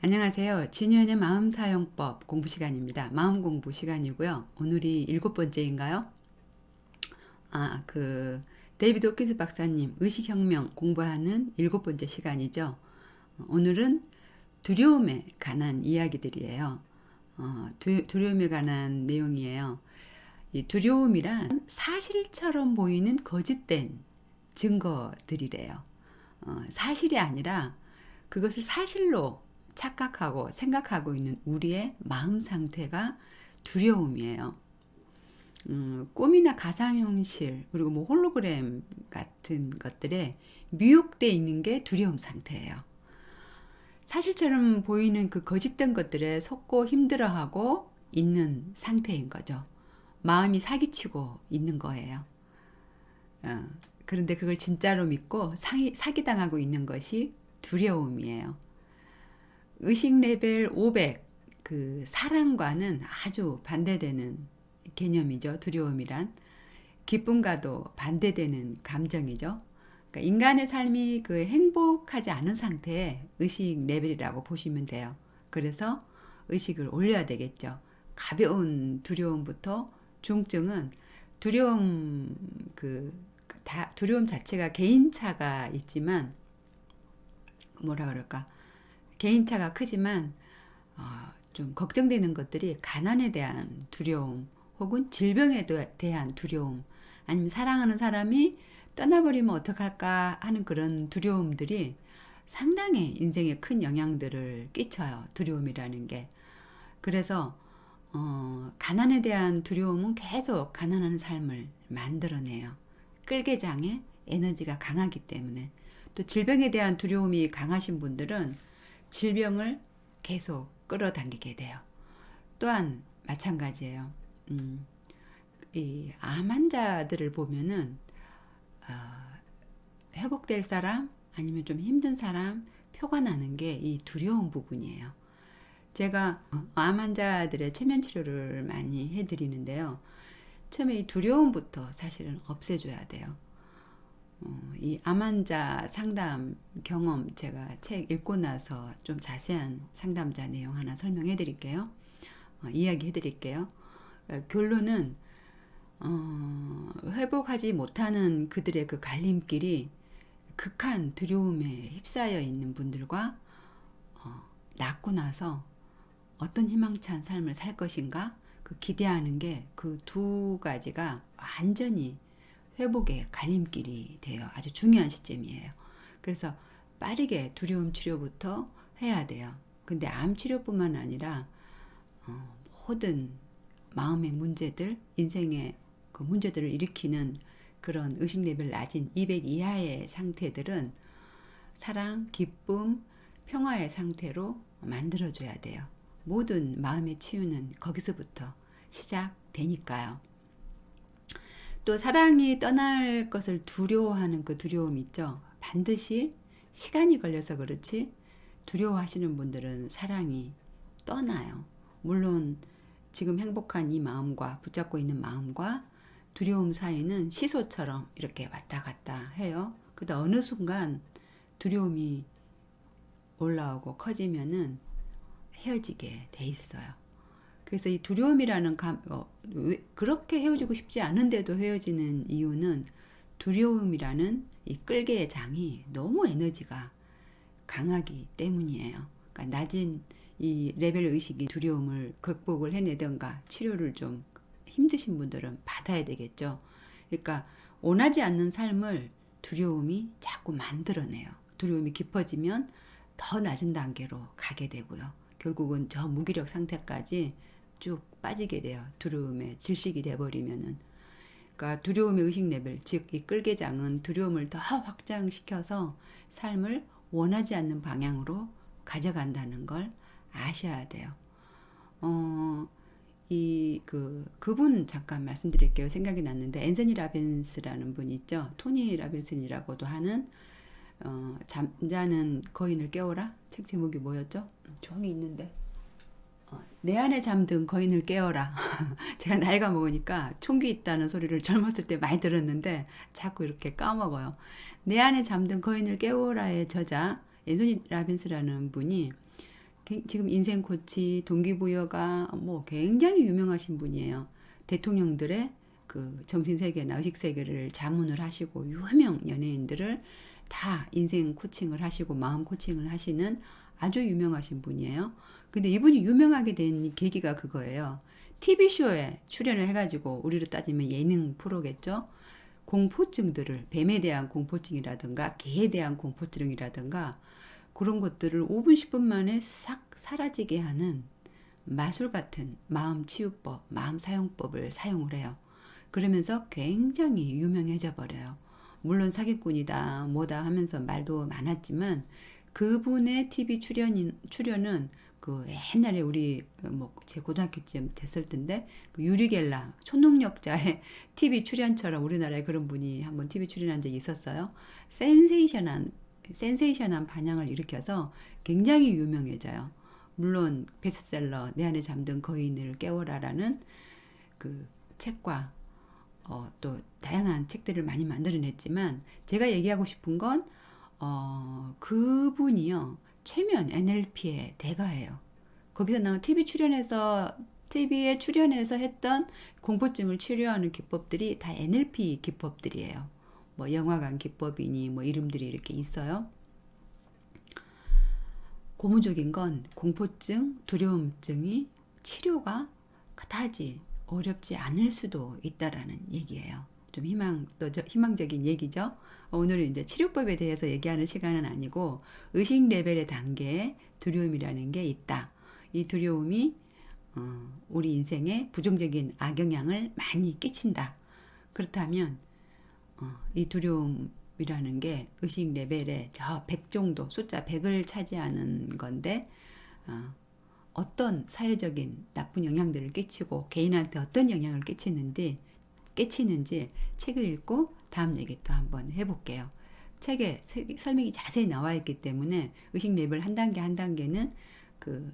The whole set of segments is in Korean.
안녕하세요. 진유현의 마음사용법 공부 시간입니다. 마음 공부 시간이고요. 오늘이 7번째인가요? 데이비드 호킨스 박사님 의식혁명 공부하는 7번째 시간이죠. 오늘은 두려움에 관한 이야기들이에요. 두려움에 관한 내용이에요. 이 두려움이란 사실처럼 보이는 거짓된 증거들이래요. 사실이 아니라 그것을 사실로 착각하고 생각하고 있는 우리의 마음 상태가 두려움이에요. 꿈이나 가상현실 그리고 뭐 홀로그램 같은 것들에 미혹돼 있는 게 두려움 상태예요. 사실처럼 보이는 그 거짓된 것들에 속고 힘들어하고 있는 상태인 거죠. 마음이 사기치고 있는 거예요. 그런데 그걸 진짜로 믿고 사기당하고 있는 것이 두려움이에요. 의식 레벨 500, 그 사랑과는 아주 반대되는 개념이죠. 두려움이란. 기쁨과도 반대되는 감정이죠. 그러니까 인간의 삶이 그 행복하지 않은 상태의 의식 레벨이라고 보시면 돼요. 그래서 의식을 올려야 되겠죠. 가벼운 두려움부터 중증은 두려움 두려움 자체가 개인차가 있지만 뭐라 그럴까? 개인차가 크지만 좀 걱정되는 것들이 가난에 대한 두려움 혹은 질병에 대한 두려움 아니면 사랑하는 사람이 떠나버리면 어떡할까 하는 그런 두려움들이 상당히 인생에 큰 영향들을 끼쳐요. 두려움이라는 게. 그래서 가난에 대한 두려움은 계속 가난한 삶을 만들어내요. 끌개장에 에너지가 강하기 때문에. 또 질병에 대한 두려움이 강하신 분들은 질병을 계속 끌어당기게 돼요. 또한 마찬가지예요. 이 암 환자들을 보면은 회복될 사람 아니면 좀 힘든 사람 표가 나는 게 이 두려운 부분이에요. 제가 암 환자들의 체면 치료를 많이 해드리는데요. 처음에 이 두려움부터 사실은 없애줘야 돼요. 이 암 환자 상담 경험 제가 책 읽고 나서 좀 자세한 상담자 내용 하나 설명해 드릴게요. 이야기해 드릴게요. 결론은 회복하지 못하는 그들의 그 갈림길이 극한 두려움에 휩싸여 있는 분들과 낫고 나서 어떤 희망찬 삶을 살 것인가 그 기대하는 게 그 두 가지가 완전히 회복의 갈림길이 돼요. 아주 중요한 시점이에요. 그래서 빠르게 두려움 치료부터 해야 돼요. 근데 암 치료뿐만 아니라 모든 마음의 문제들, 인생의 그 문제들을 일으키는 그런 의식 레벨 낮은 200 이하의 상태들은 사랑, 기쁨, 평화의 상태로 만들어줘야 돼요. 모든 마음의 치유는 거기서부터 시작되니까요. 또 사랑이 떠날 것을 두려워하는 그 두려움 있죠. 반드시 시간이 걸려서 그렇지 두려워하시는 분들은 사랑이 떠나요. 물론 지금 행복한 이 마음과 붙잡고 있는 마음과 두려움 사이는 시소처럼 이렇게 왔다 갔다 해요. 그러다 어느 순간 두려움이 올라오고 커지면은 헤어지게 돼 있어요. 그래서 이 두려움이라는 그렇게 헤어지고 싶지 않은데도 헤어지는 이유는 두려움이라는 이 끌개의 장이 너무 에너지가 강하기 때문이에요. 그러니까 낮은 이 레벨 의식이 두려움을 극복을 해내던가 치료를 좀 힘드신 분들은 받아야 되겠죠. 그러니까 원하지 않는 삶을 두려움이 자꾸 만들어내요. 두려움이 깊어지면 더 낮은 단계로 가게 되고요. 결국은 저 무기력 상태까지 쭉 빠지게 돼요. 두려움에 질식이 돼버리면은. 그러니까 두려움의 의식 레벨, 즉 이 끌개장은 두려움을 더 확장시켜서 삶을 원하지 않는 방향으로 가져간다는 걸 아셔야 돼요. 그분 잠깐 말씀드릴게요. 생각이 났는데 앤서니 라빈스라는 분 있죠. 토니 라빈슨이라고도 하는 잠자는 거인을 깨워라. 책 제목이 뭐였죠? 종이 있는데. 내 안에 잠든 거인을 깨워라. 제가 나이가 먹으니까 총기 있다는 소리를 젊었을 때 많이 들었는데 자꾸 이렇게 까먹어요. 내 안에 잠든 거인을 깨워라의 저자 앤소니 라빈스라는 분이 지금 인생 코치, 동기부여가 뭐 굉장히 유명하신 분이에요. 대통령들의 그 정신세계나 의식세계를 자문을 하시고 유명 연예인들을 다 인생 코칭을 하시고 마음 코칭을 하시는 아주 유명하신 분이에요. 근데 이분이 유명하게 된 계기가 그거예요. TV쇼에 출연을 해가지고 우리로 따지면 예능 프로겠죠. 공포증들을 뱀에 대한 공포증이라든가 개에 대한 공포증이라든가 그런 것들을 5분 10분 만에 싹 사라지게 하는 마술 같은 마음 치유법, 마음 사용법을 사용을 해요. 그러면서 굉장히 유명해져 버려요. 물론 사기꾼이다, 뭐다 하면서 말도 많았지만 그분의 TV 출연은 그 옛날에 우리 뭐 제 고등학교쯤 됐을 텐데 그 유리겔라 초능력자의 TV 출연처럼 우리나라에 그런 분이 한번 TV 출연한 적이 있었어요. 센세이션한 반향을 일으켜서 굉장히 유명해져요. 물론 베스트셀러 내 안에 잠든 거인을 깨워라라는 그 책과 또 다양한 책들을 많이 만들어냈지만 제가 얘기하고 싶은 건 그분이요 최면 NLP의 대가예요. 거기서 나온 TV에 출연해서 했던 공포증을 치료하는 기법들이 다 NLP 기법들이에요. 뭐 영화관 기법이니 뭐 이름들이 이렇게 있어요. 고무적인 건 공포증, 두려움증이 치료가 그다지 어렵지 않을 수도 있다라는 얘기예요. 좀 희망적인 얘기죠. 오늘은 이제 치료법에 대해서 얘기하는 시간은 아니고 의식 레벨의 단계에 두려움이라는 게 있다. 이 두려움이 우리 인생에 부정적인 악영향을 많이 끼친다. 그렇다면 이 두려움이라는 게 의식 레벨의 저 100 정도, 숫자 100을 차지하는 건데 어떤 사회적인 나쁜 영향들을 끼치고 개인한테 어떤 영향을 끼치는지 책을 읽고 다음 얘기 또 한번 해볼게요. 책에 설명이 자세히 나와 있기 때문에 의식 레벨 한 단계 한 단계는 그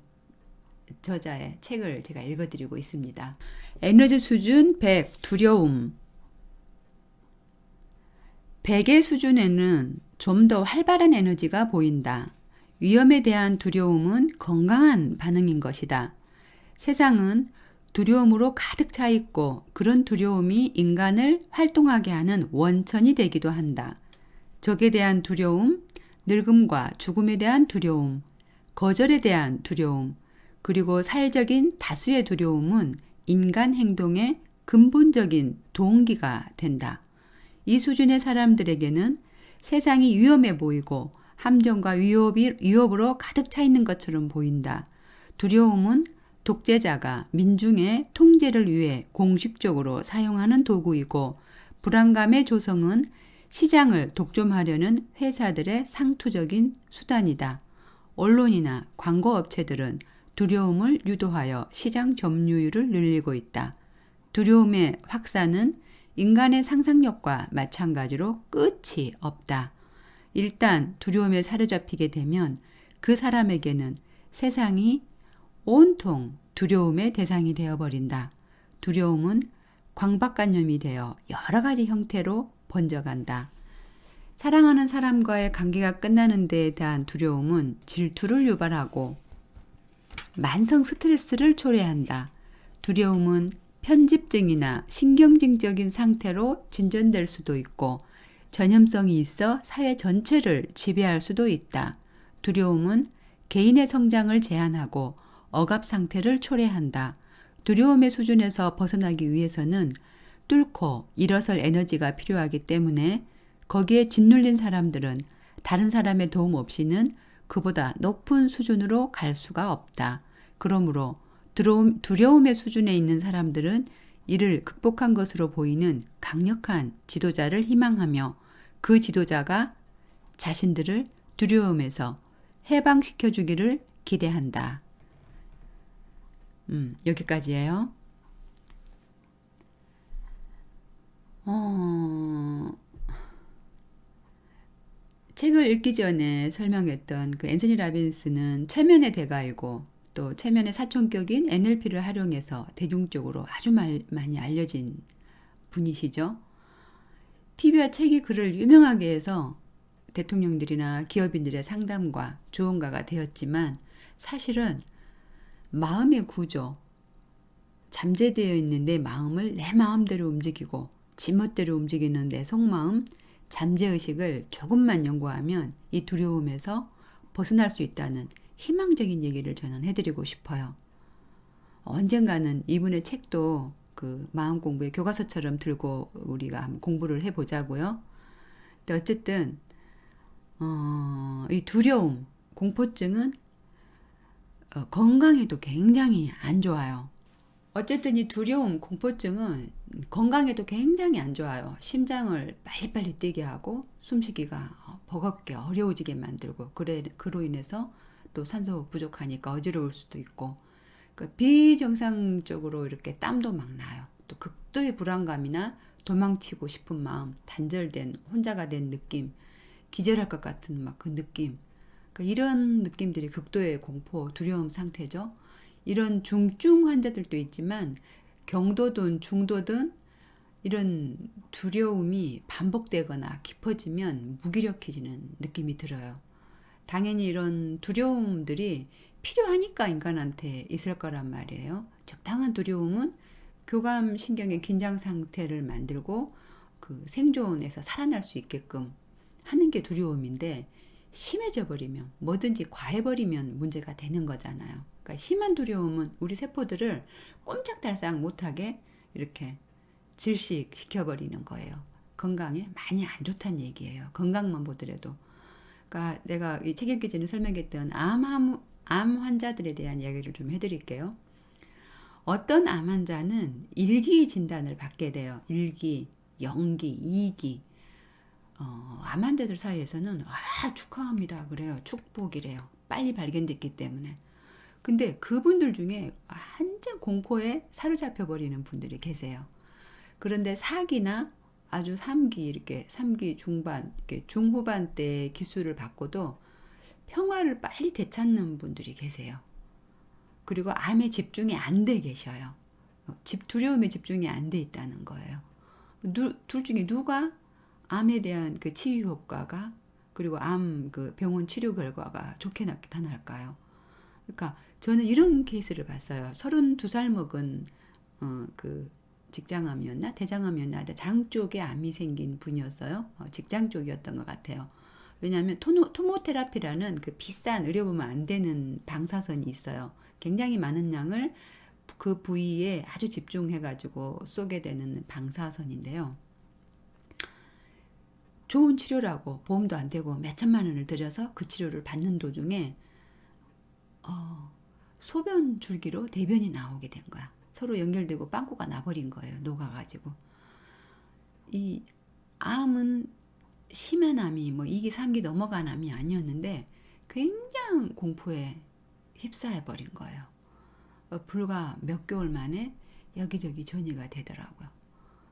저자의 책을 제가 읽어드리고 있습니다. 에너지 수준 100, 두려움. 100의 수준에는 좀 더 활발한 에너지가 보인다. 위험에 대한 두려움은 건강한 반응인 것이다. 세상은 두려움으로 가득 차 있고 그런 두려움이 인간을 활동하게 하는 원천이 되기도 한다. 적에 대한 두려움, 늙음과 죽음에 대한 두려움, 거절에 대한 두려움, 그리고 사회적인 다수의 두려움은 인간 행동의 근본적인 동기가 된다. 이 수준의 사람들에게는 세상이 위험해 보이고 함정과 위협으로 가득 차 있는 것처럼 보인다. 두려움은 독재자가 민중의 통제를 위해 공식적으로 사용하는 도구이고 불안감의 조성은 시장을 독점하려는 회사들의 상투적인 수단이다. 언론이나 광고업체들은 두려움을 유도하여 시장 점유율을 늘리고 있다. 두려움의 확산은 인간의 상상력과 마찬가지로 끝이 없다. 일단 두려움에 사로잡히게 되면 그 사람에게는 세상이 온통 두려움의 대상이 되어버린다. 두려움은 광박간염이 되어 여러 가지 형태로 번져간다. 사랑하는 사람과의 관계가 끝나는 데에 대한 두려움은 질투를 유발하고 만성 스트레스를 초래한다. 두려움은 편집증이나 신경증적인 상태로 진전될 수도 있고 전염성이 있어 사회 전체를 지배할 수도 있다. 두려움은 개인의 성장을 제한하고 억압 상태를 초래한다. 두려움의 수준에서 벗어나기 위해서는 뚫고 일어설 에너지가 필요하기 때문에 거기에 짓눌린 사람들은 다른 사람의 도움 없이는 그보다 높은 수준으로 갈 수가 없다. 그러므로 두려움의 수준에 있는 사람들은 이를 극복한 것으로 보이는 강력한 지도자를 희망하며 그 지도자가 자신들을 두려움에서 해방시켜 주기를 기대한다. 여기까지예요. 책을 읽기 전에 설명했던 그 앤서니 라빈스는 최면의 대가이고 또 최면의 사촌격인 NLP를 활용해서 대중적으로 아주 많이 알려진 분이시죠. TV와 책이 그를 유명하게 해서 대통령들이나 기업인들의 상담과 조언가가 되었지만 사실은 마음의 구조, 잠재되어 있는 내 마음을 내 마음대로 움직이고 지멋대로 움직이는 내 속마음, 잠재의식을 조금만 연구하면 이 두려움에서 벗어날 수 있다는 희망적인 얘기를 저는 해드리고 싶어요. 언젠가는 이분의 책도 그 마음 공부의 교과서처럼 들고 우리가 한번 공부를 해보자고요. 근데 어쨌든 이 두려움, 공포증은 건강에도 굉장히 안 좋아요. 어쨌든 이 두려움, 공포증은 건강에도 굉장히 안 좋아요. 심장을 빨리빨리 뛰게 하고 숨쉬기가 버겁게 어려워지게 만들고 그로 인해서 또 산소 부족하니까 어지러울 수도 있고 그러니까 비정상적으로 이렇게 땀도 막 나요. 또 극도의 불안감이나 도망치고 싶은 마음, 단절된 혼자가 된 느낌, 기절할 것 같은 막 그 느낌. 그러니까 이런 느낌들이 극도의 공포, 두려움 상태죠. 이런 중증 환자들도 있지만 경도든 중도든 이런 두려움이 반복되거나 깊어지면 무기력해지는 느낌이 들어요. 당연히 이런 두려움들이 필요하니까 인간한테 있을 거란 말이에요. 적당한 두려움은 교감 신경의 긴장 상태를 만들고 그 생존에서 살아날 수 있게끔 하는 게 두려움인데 심해져 버리면 뭐든지 과해버리면 문제가 되는 거잖아요. 그러니까 심한 두려움은 우리 세포들을 꼼짝달싹 못하게 이렇게 질식시켜버리는 거예요. 건강에 많이 안 좋다는 얘기예요. 건강만 보더라도. 그러니까 내가 이 책 읽기 전에 설명했던 암 환자들에 대한 이야기를 좀 해드릴게요. 어떤 암 환자는 1기 진단을 받게 돼요. 1기, 0기, 2기. 암 환자들 사이에서는 축하합니다 그래요. 축복이래요. 빨리 발견됐기 때문에. 근데 그분들 중에 완전 공포에 사로잡혀 버리는 분들이 계세요. 그런데 4기나 아주 3기 이렇게 3기 중반 이렇게 중후반 때 기술을 받고도 평화를 빨리 되찾는 분들이 계세요. 그리고 암에 집중이 안 돼 계셔요. 두려움에 집중이 안 돼 있다는 거예요. 둘 중에 누가 암에 대한 그 치유 효과가 그리고 암 그 병원 치료 결과가 좋게 나타날까요? 그러니까 저는 이런 케이스를 봤어요. 32살 먹은 그 직장암이었나 대장암이었나 장 쪽에 암이 생긴 분이었어요. 직장 쪽이었던 것 같아요. 왜냐하면 토모테라피라는 그 비싼 의료보험 안 되는 방사선이 있어요. 굉장히 많은 양을 그 부위에 아주 집중해가지고 쏘게 되는 방사선인데요. 좋은 치료라고 보험도 안 되고 몇 천만 원을 들여서 그 치료를 받는 도중에 소변 줄기로 대변이 나오게 된 거야. 서로 연결되고 빵꾸가 나버린 거예요. 녹아가지고. 이 암은 심한 암이 뭐 2기, 3기 넘어간 암이 아니었는데 굉장히 공포에 휩싸여 버린 거예요. 불과 몇 개월 만에 여기저기 전이가 되더라고요.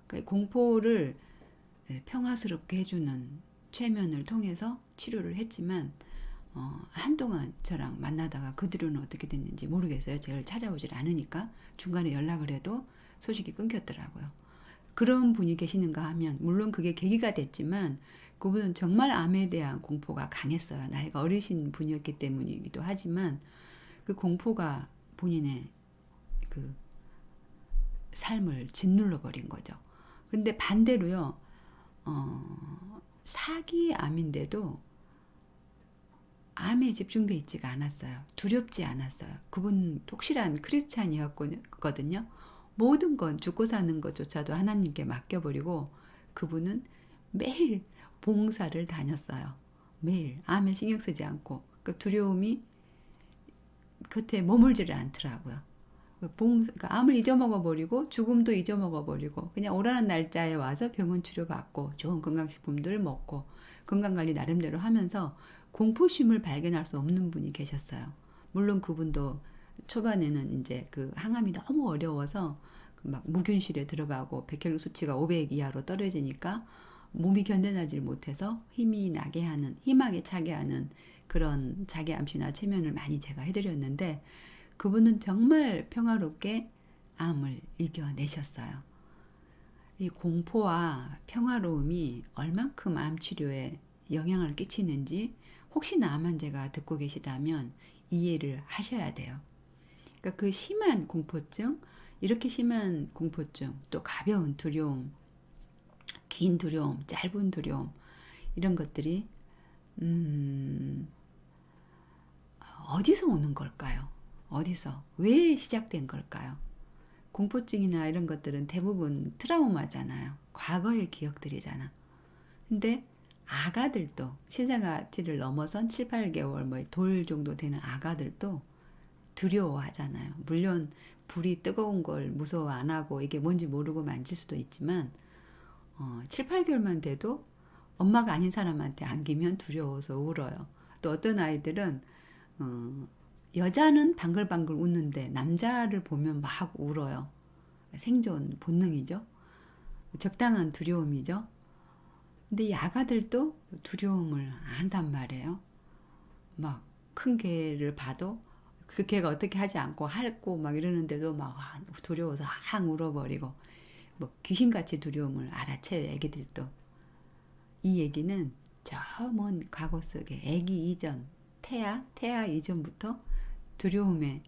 그러니까 공포를 평화스럽게 해주는 최면을 통해서 치료를 했지만 한동안 저랑 만나다가 그 뒤로는 어떻게 됐는지 모르겠어요. 저를 찾아오질 않으니까 중간에 연락을 해도 소식이 끊겼더라고요. 그런 분이 계시는가 하면 물론 그게 계기가 됐지만 그분은 정말 암에 대한 공포가 강했어요. 나이가 어리신 분이었기 때문이기도 하지만 그 공포가 본인의 그 삶을 짓눌러 버린 거죠. 근데 반대로요. 사기 암인데도 암에 집중돼 있지가 않았어요. 두렵지 않았어요. 그분 독실한 크리스찬이었거든요. 모든 건 죽고 사는 것조차도 하나님께 맡겨버리고 그분은 매일 봉사를 다녔어요. 매일 암에 신경 쓰지 않고 그 두려움이 곁에 머물지를 않더라고요. 그러니까 암을 잊어먹어버리고 죽음도 잊어먹어버리고 그냥 오라는 날짜에 와서 병원 치료받고 좋은 건강식품들 먹고 건강관리 나름대로 하면서 공포심을 발견할 수 없는 분이 계셨어요. 물론 그분도 초반에는 이제 그 항암이 너무 어려워서 막 무균실에 들어가고 백혈구 수치가 500 이하로 떨어지니까 몸이 견뎌내질 못해서 힘이 나게 하는 희망에 차게 하는 그런 자기 암시나 체면을 많이 제가 해드렸는데 그분은 정말 평화롭게 암을 이겨내셨어요. 이 공포와 평화로움이 얼만큼 암 치료에 영향을 끼치는지 혹시나 암 환자가 듣고 계시다면 이해를 하셔야 돼요. 그러니까 그 심한 공포증, 이렇게 심한 공포증, 또 가벼운 두려움, 긴 두려움, 짧은 두려움, 이런 것들이 어디서 오는 걸까요? 어디서? 왜 시작된 걸까요? 공포증이나 이런 것들은 대부분 트라우마잖아요. 과거의 기억들이잖아. 근데 아가들도 신생아 T를 넘어선 7, 8개월 뭐 돌 정도 되는 아가들도 두려워하잖아요. 물론 불이 뜨거운 걸 무서워 안 하고 이게 뭔지 모르고 만질 수도 있지만 7, 8개월만 돼도 엄마가 아닌 사람한테 안기면 두려워서 울어요. 또 어떤 아이들은 여자는 방글방글 웃는데 남자를 보면 막 울어요. 생존 본능이죠. 적당한 두려움이죠. 근데 이 아가들도 두려움을 안단 말이에요. 막 큰 개를 봐도 그 개가 어떻게 하지 않고 핥고 막 이러는데도 막 두려워서 항 울어버리고 뭐 귀신같이 두려움을 알아채요. 애기들도. 이 얘기는 저 먼 과거 속에 애기 이전 태아 이전부터 두려움의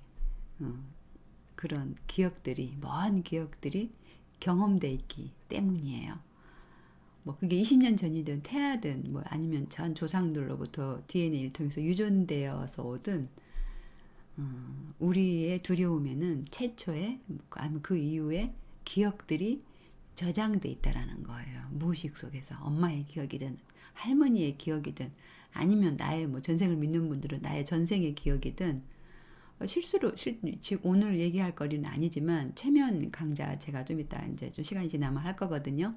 그런 기억들이 먼 기억들이 경험돼 있기 때문이에요. 뭐 그게 20년 전이든 태아든 뭐 아니면 전 조상들로부터 DNA를 통해서 유전되어서 오든 우리의 두려움에는 최초의 아니면 그 이후에 기억들이 저장돼 있다라는 거예요. 무의식 속에서 엄마의 기억이든 할머니의 기억이든 아니면 나의 뭐 전생을 믿는 분들은 나의 전생의 기억이든 실수로 지금 오늘 얘기할 거리는 아니지만 최면 강좌 제가 좀 이따 이제 좀 시간이 지나면 할 거거든요.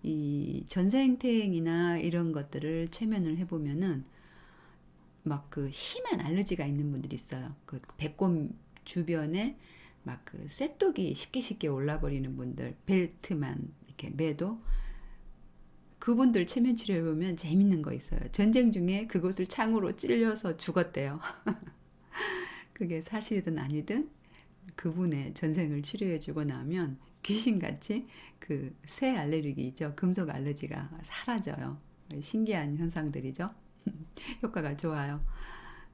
이 전생탱이나 이런 것들을 최면을 해보면은 막 그 심한 알러지가 있는 분들이 있어요. 그 배꼽 주변에 막 그 쇠독이 쉽게 올라버리는 분들, 벨트만 이렇게 매도 그분들 체면 치료해 보면 재밌는 거 있어요. 전쟁 중에 그곳을 창으로 찔려서 죽었대요. 그게 사실이든 아니든 그분의 전생을 치료해 주고 나면 귀신같이 그 쇠 알레르기 있죠. 금속 알레르기가 사라져요. 신기한 현상들이죠. 효과가 좋아요.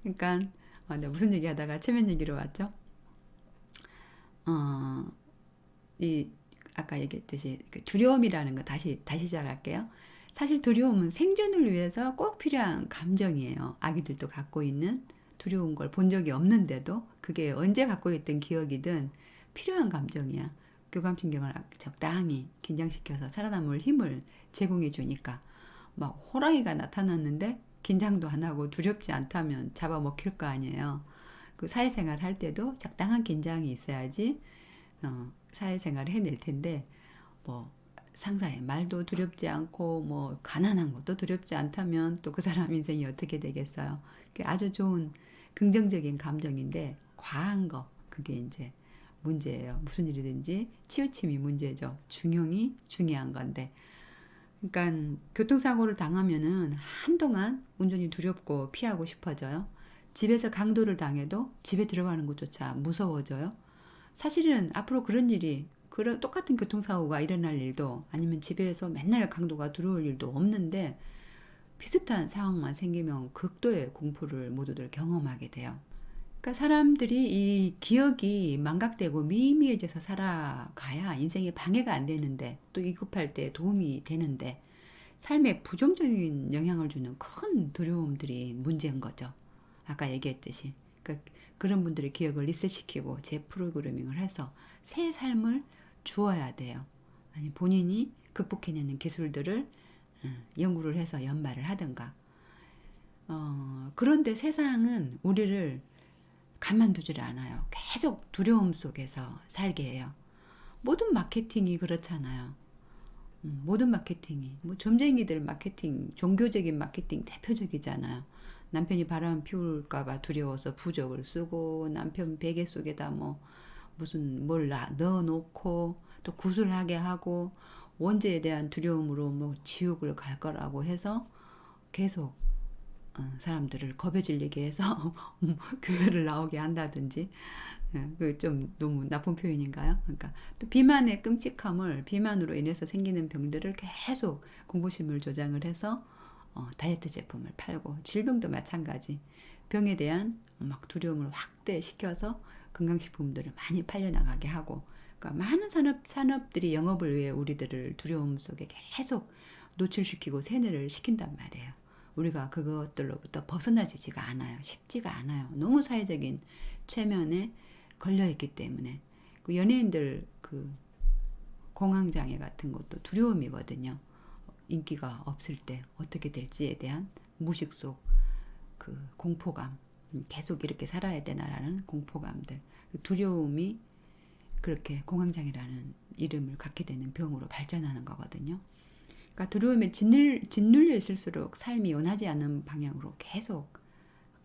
그러니까 내가 무슨 얘기하다가 체면 얘기로 왔죠. 이 아까 얘기했듯이 그 두려움이라는 거 다시 시작할게요. 사실 두려움은 생존을 위해서 꼭 필요한 감정이에요. 아기들도 갖고 있는 두려운 걸 본 적이 없는데도 그게 언제 갖고 있던 기억이든 필요한 감정이야. 교감신경을 적당히 긴장시켜서 살아남을 힘을 제공해 주니까 막 호랑이가 나타났는데 긴장도 안 하고 두렵지 않다면 잡아먹힐 거 아니에요. 그 사회생활 할 때도 적당한 긴장이 있어야지 사회생활을 해낼 텐데 뭐 상사의 말도 두렵지 않고 뭐 가난한 것도 두렵지 않다면 또 그 사람 인생이 어떻게 되겠어요. 그게 아주 좋은 긍정적인 감정인데 과한 거 그게 이제 문제예요. 무슨 일이든지 치우침이 문제죠. 중용이 중요한 건데 그러니까 교통사고를 당하면은 한동안 운전이 두렵고 피하고 싶어져요. 집에서 강도를 당해도 집에 들어가는 것조차 무서워져요. 사실은 앞으로 그런 일이 그런 똑같은 교통사고가 일어날 일도 아니면 집에서 맨날 강도가 들어올 일도 없는데 비슷한 상황만 생기면 극도의 공포를 모두들 경험하게 돼요. 그러니까 사람들이 이 기억이 망각되고 미미해져서 살아가야 인생에 방해가 안 되는데 또 위급할 때 도움이 되는데 삶에 부정적인 영향을 주는 큰 두려움들이 문제인 거죠. 아까 얘기했듯이. 그러니까 그런 분들의 기억을 리셋시키고 재프로그래밍을 해서 새 삶을 주어야 돼요. 아니 본인이 극복해내는 기술들을 연구를 해서 연마를 하든가. 그런데 세상은 우리를 가만두질 않아요. 계속 두려움 속에서 살게 해요. 모든 마케팅이 그렇잖아요. 모든 마케팅이 뭐 점쟁이들 마케팅, 종교적인 마케팅 대표적이잖아요. 남편이 바람 피울까봐 두려워서 부적을 쓰고 남편 베개 속에다 뭐 무슨 뭘 넣어놓고 또 구슬하게 하고 원죄에 대한 두려움으로 뭐 지옥을 갈 거라고 해서 계속 사람들을 겁에 질리게 해서 교회를 나오게 한다든지 그 좀 너무 나쁜 표현인가요? 그러니까 또 비만의 끔찍함을 비만으로 인해서 생기는 병들을 계속 공포심을 조장을 해서 다이어트 제품을 팔고 질병도 마찬가지 병에 대한 막 두려움을 확대시켜서 건강식품들을 많이 팔려나가게 하고, 그러니까 많은 산업들이 영업을 위해 우리들을 두려움 속에 계속 노출시키고 세뇌를 시킨단 말이에요. 우리가 그것들로부터 벗어나지가 않아요. 쉽지가 않아요. 너무 사회적인 최면에 걸려있기 때문에. 그 연예인들 그 공황장애 같은 것도 두려움이거든요. 인기가 없을 때 어떻게 될지에 대한 무의식 속 그 공포감, 계속 이렇게 살아야 되나라는 공포감들, 그 두려움이 그렇게 공황장애라는 이름을 갖게 되는 병으로 발전하는 거거든요. 그러니까 두려움에 짓눌려 있을수록 삶이 원하지 않는 방향으로 계속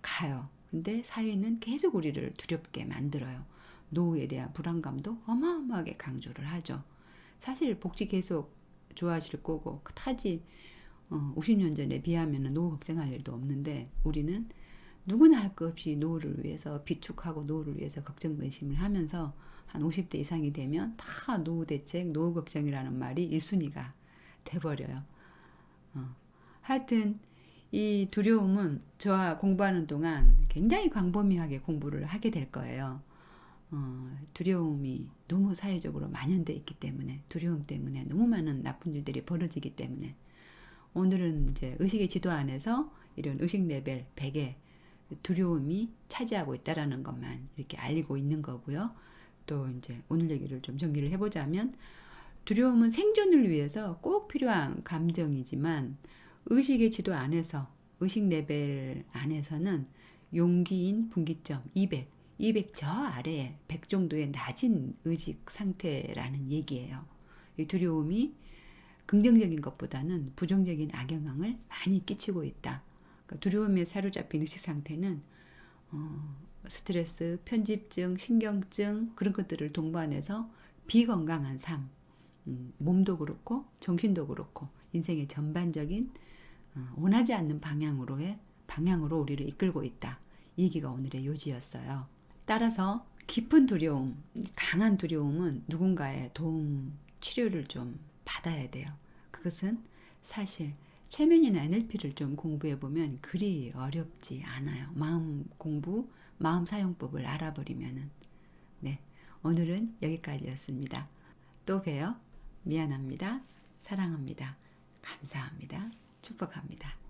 가요. 근데 사회는 계속 우리를 두렵게 만들어요. 노후에 대한 불안감도 어마어마하게 강조를 하죠. 사실 복지 계속 좋아질 거고 타지 50년 전에 비하면 노후 걱정할 일도 없는데, 우리는 누구나 할 것 없이 노후를 위해서 비축하고 노후를 위해서 걱정 근심을 하면서 한 50대 이상이 되면 다 노후 대책, 노후 걱정이라는 말이 1순위가 돼버려요. 하여튼 이 두려움은 저와 공부하는 동안 굉장히 광범위하게 공부를 하게 될 거예요. 두려움이 너무 사회적으로 만연돼 있기 때문에, 두려움 때문에 너무 많은 나쁜 일들이 벌어지기 때문에, 오늘은 이제 의식의 지도 안에서 이런 의식 레벨 100의 두려움이 차지하고 있다라는 것만 이렇게 알리고 있는 거고요. 또 이제 오늘 얘기를 좀 정리를 해보자면, 두려움은 생존을 위해서 꼭 필요한 감정이지만 의식의 지도 안에서, 의식 레벨 안에서는 용기인 분기점 200 저 아래에 100 정도의 낮은 의식 상태라는 얘기예요. 이 두려움이 긍정적인 것보다는 부정적인 악영향을 많이 끼치고 있다. 그러니까 두려움에 사로잡힌 의식 상태는 스트레스, 편집증, 신경증 그런 것들을 동반해서 비건강한 삶, 몸도 그렇고 정신도 그렇고 인생의 전반적인 원하지 않는 방향으로 우리를 이끌고 있다. 이 얘기가 오늘의 요지였어요. 따라서 깊은 두려움, 강한 두려움은 누군가의 도움, 치료를 좀 받아야 돼요. 그것은 사실 최면이나 NLP를 좀 공부해보면 그리 어렵지 않아요. 마음 사용법을 알아버리면은. 네, 오늘은 여기까지였습니다. 또 봬요. 미안합니다. 사랑합니다. 감사합니다. 축복합니다.